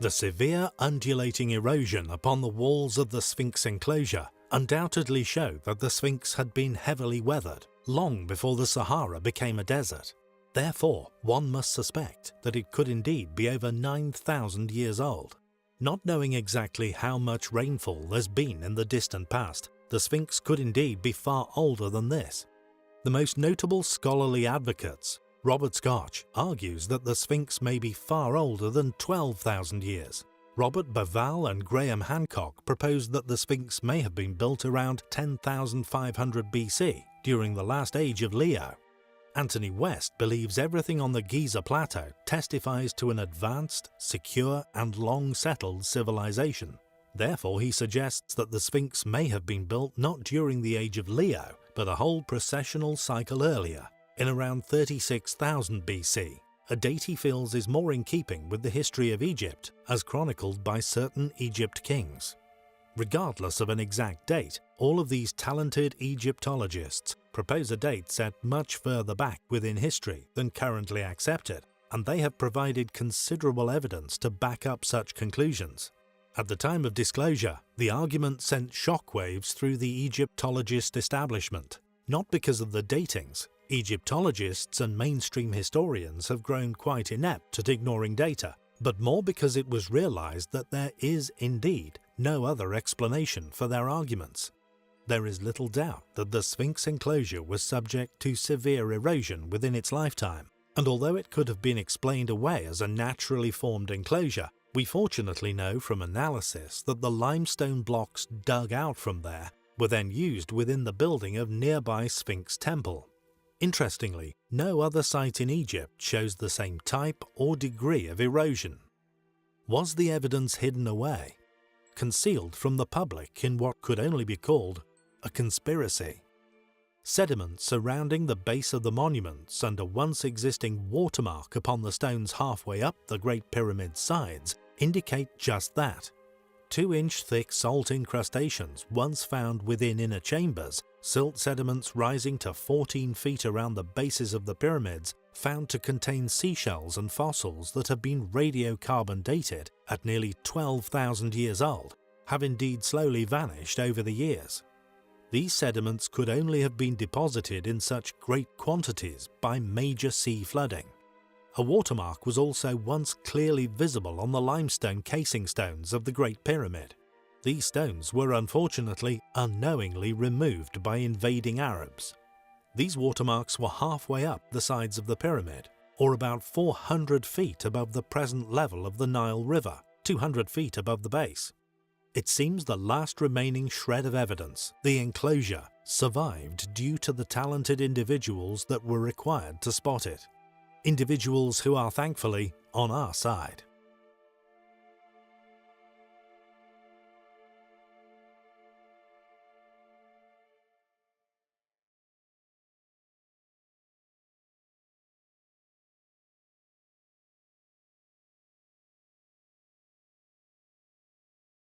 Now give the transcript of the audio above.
The severe undulating erosion upon the walls of the Sphinx enclosure undoubtedly show that the Sphinx had been heavily weathered long before the Sahara became a desert. Therefore, one must suspect that it could indeed be over 9,000 years old. Not knowing exactly how much rainfall there's been in the distant past, the Sphinx could indeed be far older than this. The most notable scholarly advocates, Robert Scotch, argues that the Sphinx may be far older than 12,000 years. Robert Bauval and Graham Hancock proposed that the Sphinx may have been built around 10,500 BC, during the last age of Leo. Anthony West believes everything on the Giza Plateau testifies to an advanced, secure and long-settled civilization. Therefore, he suggests that the Sphinx may have been built not during the age of Leo, but a whole precessional cycle earlier, in around 36,000 BC, a date he feels is more in keeping with the history of Egypt as chronicled by certain Egypt kings. Regardless of an exact date, all of these talented Egyptologists propose a date set much further back within history than currently accepted, and they have provided considerable evidence to back up such conclusions. At the time of disclosure, the argument sent shockwaves through the Egyptologist establishment, not because of the datings. Egyptologists and mainstream historians have grown quite inept at ignoring data, but more because it was realized that there is indeed no other explanation for their arguments. There is little doubt that the Sphinx enclosure was subject to severe erosion within its lifetime, and although it could have been explained away as a naturally formed enclosure, we fortunately know from analysis that the limestone blocks dug out from there were then used within the building of nearby Sphinx Temple. Interestingly, no other site in Egypt shows the same type or degree of erosion. Was the evidence hidden away, concealed from the public in what could only be called a conspiracy? Sediment surrounding the base of the monuments and a once existing watermark upon the stones halfway up the Great Pyramid's sides indicate just that. 2-inch thick salt incrustations once found within inner chambers, silt sediments rising to 14 feet around the bases of the pyramids, found to contain seashells and fossils that have been radiocarbon dated at nearly 12,000 years old, have indeed slowly vanished over the years. These sediments could only have been deposited in such great quantities by major sea flooding. A watermark was also once clearly visible on the limestone casing stones of the Great Pyramid. These stones were unfortunately unknowingly removed by invading Arabs. These watermarks were halfway up the sides of the pyramid, or about 400 feet above the present level of the Nile River, 200 feet above the base. It seems the last remaining shred of evidence, the enclosure, survived due to the talented individuals that were required to spot it. Individuals who are thankfully on our side.